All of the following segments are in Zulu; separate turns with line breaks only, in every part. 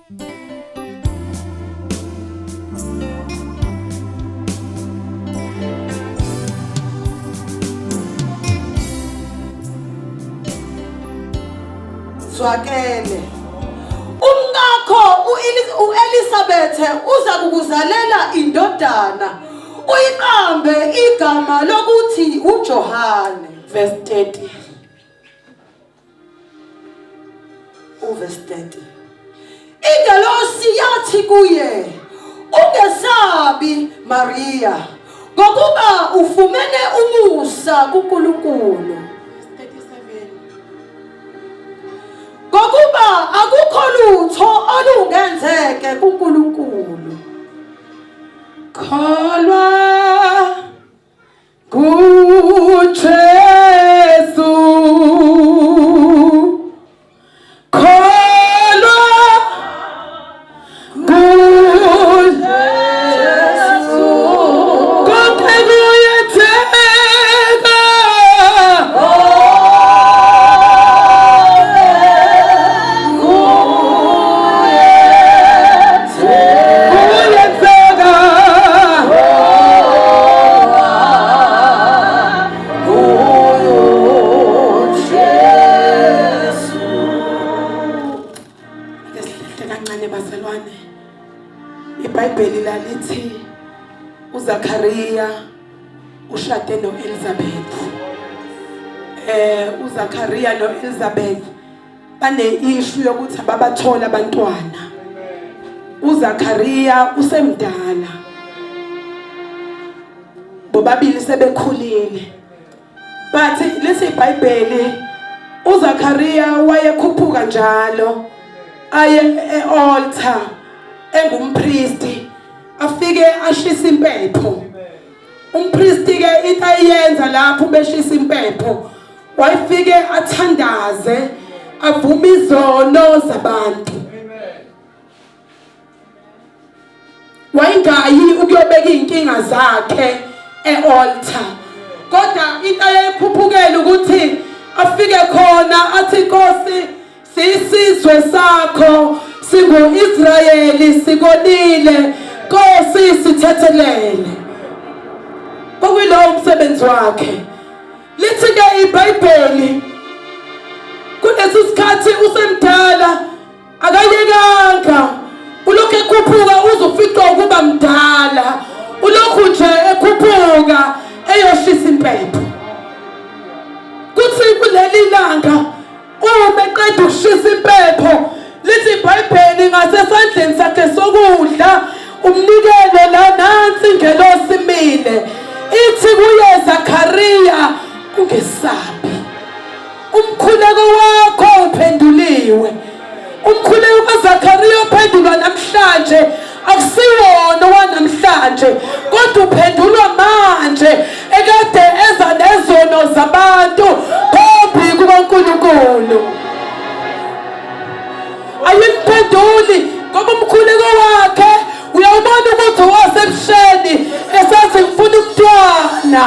Zwakele umngakho uElizabeth uza kukuzalela indodana uyiqambe igama lokuthi uJohane. Verse 30. Verse 30. Ingelosi yathi kuye, ungesabi Maria, ngokuba ufumene umusa kuNkulunkulu. Ngokuba akukho lutho olungenzeke kuNkulunkulu. Kholwa kuJesu, kholwa kuJesu, konke kuyenzeka. iBhayibheli lalithi uZakhariya ushade noElizabeth. uZakhariya noElizabeth bane-issue yokuthi ababathola abantwana. uZakhariya usemdala, bobabili sebekhulile. Bathi lesi iBhayibheli uZakhariya wayekhuphuka njalo aye e-altar engumpristi afike ashisa impepho. Umpristi ke into ayenza lapho beshisa impepho wayefike athandaze avuma izono zabantu. Wayingayi ukuyobeka inkinga zakhe e-altar, kodwa into ayekhuphukela ukuthi afike khona athi Nkosi sisizwe sakho singu-Israyeli sikonile, Nkosi sithethelele. Okuyilowo umsebenzi wakhe. Lithi ke iBhayibheli kulesi sikhathi usemdala akayekanga ulokhu ekhuphuka uzofica ukuba mdala, ulokhu nje ekhuphuka eyoshisa impepho. Kuthi kuleli langa uma eqeda ukushisa impepho, lithi iBhayibheli ngasesandleni sakhe sokudla umnikelo la nansi ingelosi imile ithi kuye Zakhariya, ungesabi, umkhuleko wakho uphenduliwe. Umkhuleko kaZakhariya uphendulwa namhlanje akusiwona wanamhlanje, kodwa uphendulwa manje ekade eza nezono zabantu phambi kukaNkulunkulu. Ayimphenduli ngoba umkhuleko wakhe uyawubona ukuthi wasebusheni esathi ngifuna umntwana,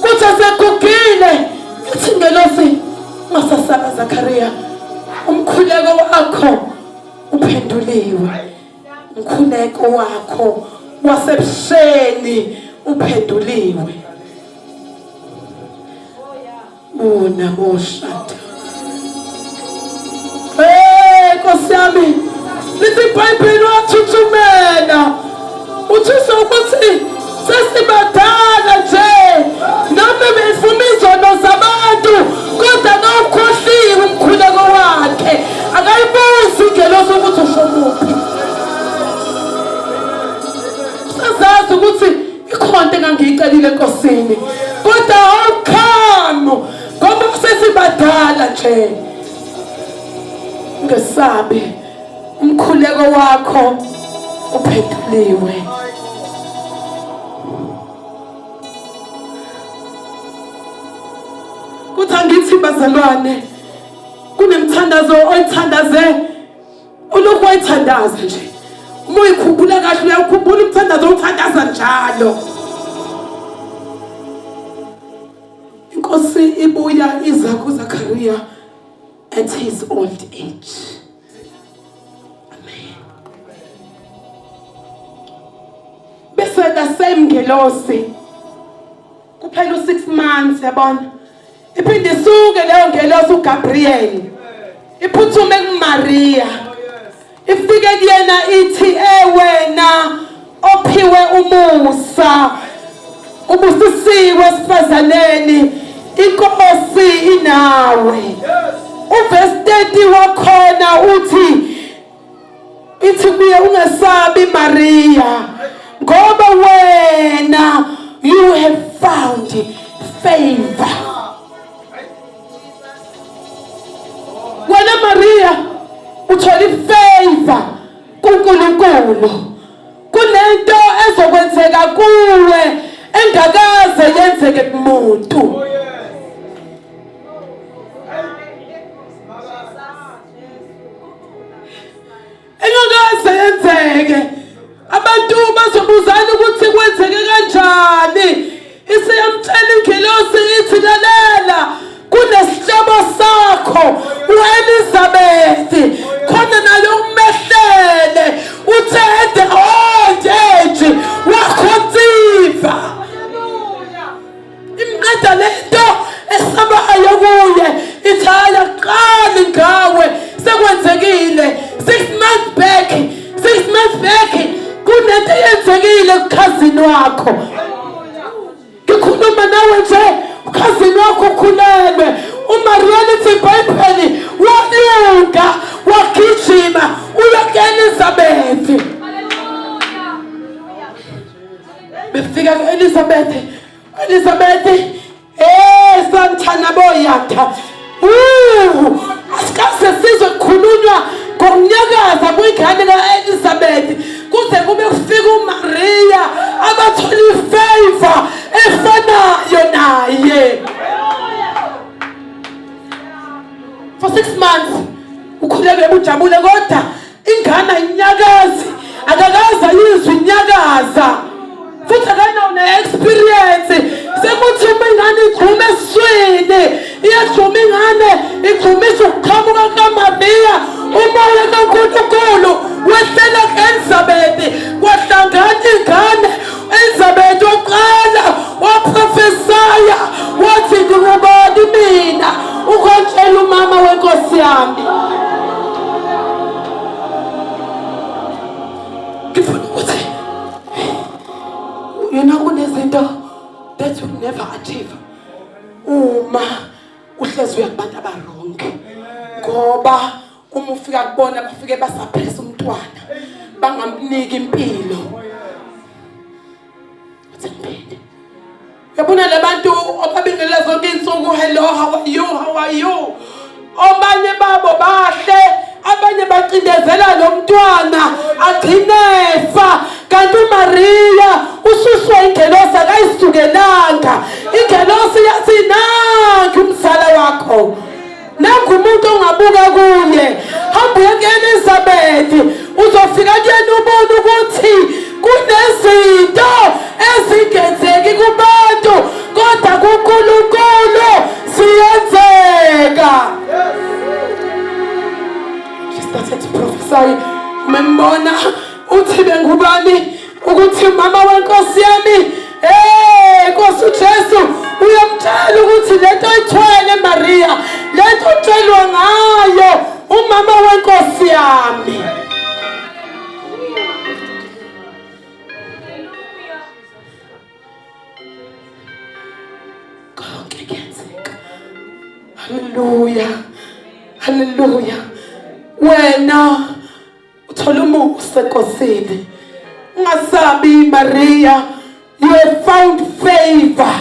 kuthi sekugile uthi ngelosi ungasasaba Zakhariya, umkhuleko wakho uphenduliwe. Umkhuleko wakho wasebusheni uphenduliwe. Unamoshata. Nkosi yami, lithi iBhayibheli wathuthumela uthi sokuthi sesibadala nje noma befuna izono zabantu, kodwa ngawukhohliwe umkhuleko wakhe. Akayibuzi ingelosi ukuthi ushomuphi. Sazazi ukuthi ikhonto engangiyicelile enkosini, kodwa awukhamo ngoba sesibadala nje. Ungesabi, umkhuleko wakho uphenduliwe. Kuthi angithi bazalwane, kunemthandazo oyithandaze ulokhu wayithandaza nje. Uma uyikhumbula kahle uyakhumbula umthandazo owuthandaza njalo. Inkosi ibuya iza kuZakhariya at his old age. ngelosi kuphela u6 months yabona iphinde isuke leyo ngelosi uGabriel iphuthume kuMaria ifike kuyena ithi wena ophiwe umusa ubusisiwe sifazaneni inkosi inawe uverse 30 wakhona ithi kuye ungesabi Maria ngoba wena you have found favor wena Maria uthola ifavor kuNkulunkulu kunento ezokwenzeka kuwe engakaze yenzeke kumuntu engakaze yenzeke abantu bazobuzana ukuthi kwenzeke kanjani isiyamtshela ingelosi ithi lalela kunesihlobo sakho uElizabeth khona nayo umehlele uthe at the old age wakhonziva imqeda lento esabayo kuye ithaya qali ngawe sekwenzekile 6 months back kunento yenzekile kukhazini wakho ngikhuluma nawe nje ukhazini wakho ukhulelwe uMaria lithi iBhayibheli walunga wagijima uya kuElizabeth befika kuElizabeth santhana boyatha asikaze sizwe kukhulunywa ngokunyakaza kwingane kaElizabeth kuze kube kufika uMaria abathola ifavor efanayo naye for 6 months ukhuleke ujabule kodwa ingane inyakazi akakaza yizwe inyakaza futhi akanayo ne-experience sekuthi uma ingane igxume eswini iyagxuma ingane igxumisa ukuqhamuka kukaMaria umoya kaNkulunkulu wehlela ku-Elizabeth kwahlangana ingane Elizabeth waqala waprofesaya wathi ngingubani mina ukwamtshela umama wenkosi yami ngifuna ukuthi kunezinto that you never achieve uma uhlezi uya kubantu abaronke ngoba uma ufika kubona bafike basaphelisa umntwana bangamniki impilo uthembele yabona labantu ababingelela zonke insuku hello how are you abanye babo bahle abanye bacindezela lo mntwana agcinefa kanti uMaria ususwa ingelosi akayisukelanga ingelosi yathi nangu umzala wakho nangu umuntu ongabuka kuye hamba uye kuElizabeth uzofika kuyena ubone ukuthi kunezinto ezingenzeki kubantu kodwa kuNkulunkulu siyenzeka. She started to prophesy. Membona uthi bengubani ukuthi mama wenkosi yami Nkosi uJesu uyamtshela ukuthi lento ayithwele Maria lento utshelwa ngayo umama wenkosi yami. Konke kuyenzeka. Hallelujah. Hallelujah. Wena uthola umusa Nkosini. Ungasabi Maria, you have found favor.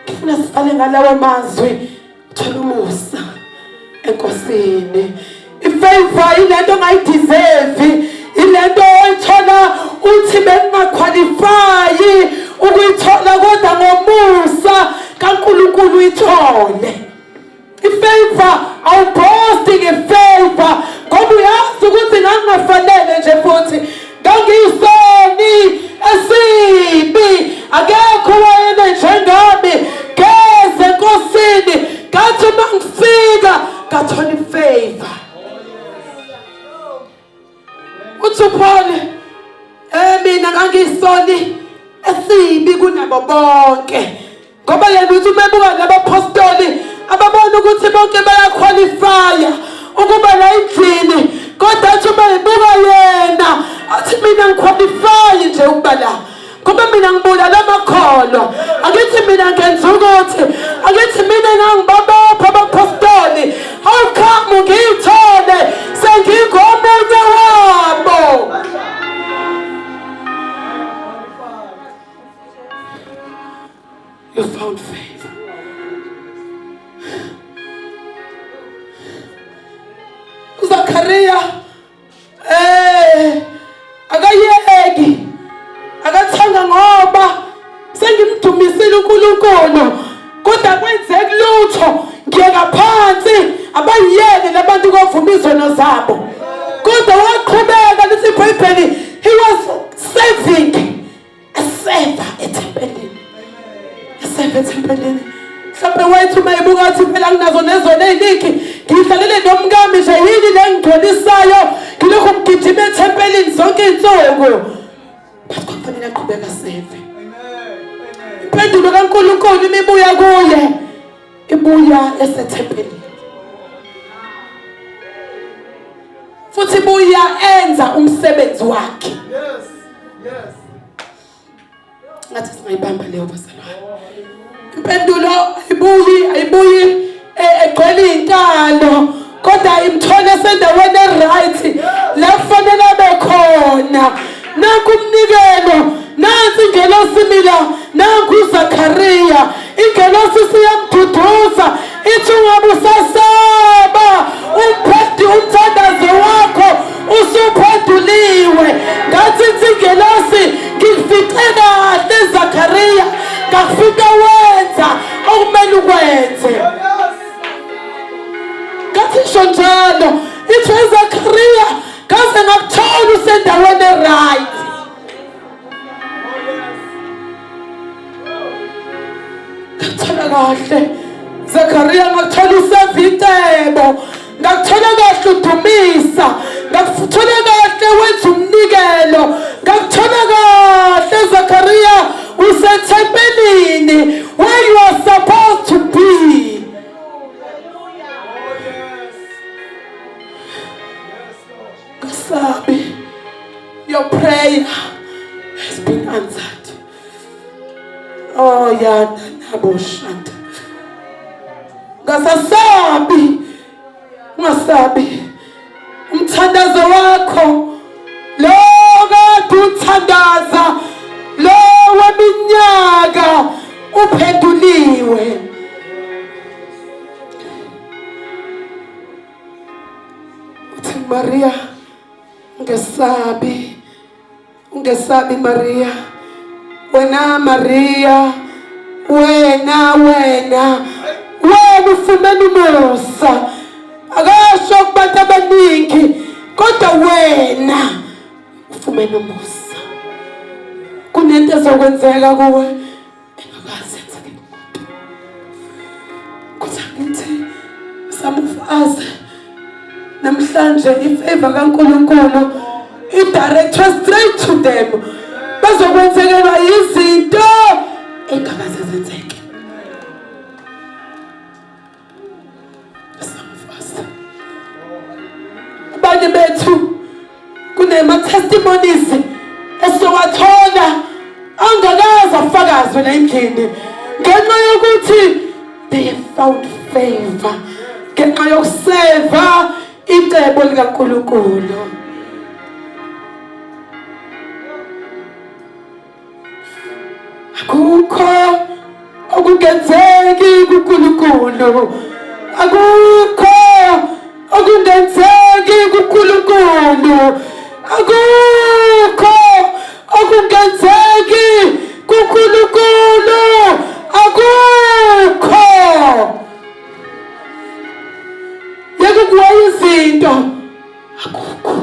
Kufuna sibale ngalawa mazwi uthola umusa Nkosini. Ifavor ilento ongayideserve, ilento oyithola uthi bengaqualify ukuyithola kodwa ngomusa kaNkulunkulu uyithole. Ifavor awuboasting ifavor ngoba uyazi ukuthi ngangafanele nje futhi ngangiyisoni esibi akekho wayena njengami geze Nkosini ngathi uma ngifika ngathola ifavor. uthi uPaul mina ngangiyisoni esibi kunabo bonke ngoba yena uthi umebuka labapostoli ababona ukuthi bonke bayaqualifya ukuba la endlini kodwa athi uma ebuka yena athi mina ngiqualify nje ukuba la ngoba mina ngibulala amakholwa akithi mina ngenza ukuthi akithi mina ngangibabapha abapostoli how come ngiyithole sengingomunye wabo. You found favor. Zachariah akayeki akathanga ngoba sengimdumisile uNkulunkulu kodwa kwenzeki lutho ngiyeka phansi abayiyeke labantu kovuma izono zabo kodwa waqhubeka lithi iBhayibheli he was saving a saver etempelini esempelini mhlawumbe wethu mayibuka athi phela nginazo nezono eziningi ngihlalele nomkami nje yini le ngigcwalisayo ngilokhu ngigijima etempelini zonke izinsuku but kufanele aqhubeka save. Impendulo kaNkulunkulu imibuya kuye ibuya esethempelini futhi ibuya enza umsebenzi wakhe. Yes ngathi singayibamba leyo bazalwane. Impendulo ayibuyi egcwele inkalo kodwa imthole sendaweni eright la kufanele abe khona. Nanku umnikelo nansi ingelosi mina nanku uZachariah ingelosi siyamduduza ithi ungabe usasaba umthandazo wakho usuphenduliwe. Ngathi ingelosi ngifice kahle Zachariah ngafika wenza okumele ukwenze. Ngathi isho njalo ithi Zachariah kaze ngakuthola usendaweni eright. Ngakuthola kahle Zachariah ngakuthola usevitebo ngakuthola kahle udumisa ngakuthola kahle wenza umnikelo ngakuthola kahle Zachariah usethempelini where you are supposed to be. Kasabi, your prayer has been answered. Oh yana naboshanda. Ngasabi umthandazo wakho lo kade uthandaza lo weminyaka uphenduliwe. Uthi Maria ungesabi Maria wena Maria wena ufumene umusa akasho kubantu abaningi kodwa wena ufumene umusa kunento ezokwenzeka kuwe engakazi yenzeke kuthi ngithi samufaze namhlanje ifavor kaNkulunkulu idirectwe straight to them bazokwenzekelwa izinto engakaze zenzeke. Abanye bethu kunema testimonies esowathola angakaze afakazwe la endlini ngenxa yokuthi they found favor ngenxa yokuseva icebo likaNkulunkulu. Akukho okungenzeki kuNkulunkulu, akukho okungenzeki kuNkulunkulu, akukho okungenzeki kuNkulunkulu, akukho yekukuwa izinto akukho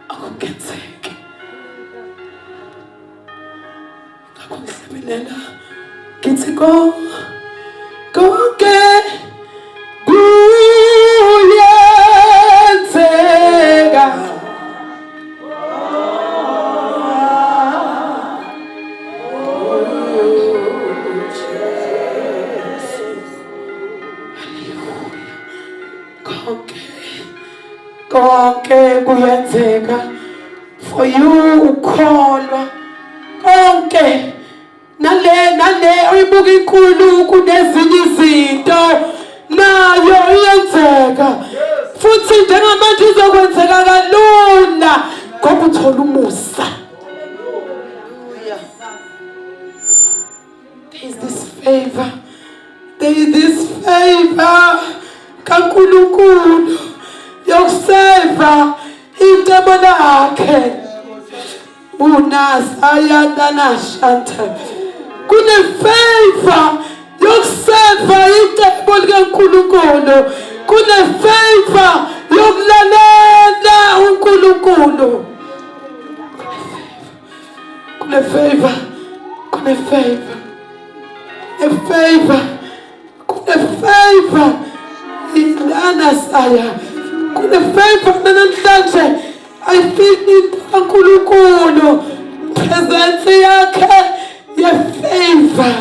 okungenzeki. Akusebenela kithi konke kuyenzeka konke kuyenzeka for you ukholwa konke nale oyibuka inkulu kunezinye izinto nayo iyenzeka futhi njengamanje izokwenzeka kalula ngoba uthola umusa. There is this favor kaNkulunkulu yokuseva intebo lakhe unasayandanashanta kune-favor yokuseva intebo likaNkulunkulu, kune-favor yokulalela uNkulunkulu, kune-favor ilana saya kune-favor namhlanje. I feel into uNkulunkulu presence yakhe ye-favor.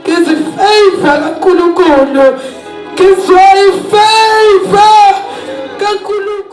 Ngizifavor kaNkulunkulu, ngizwa ifavor kaNkulunkulu.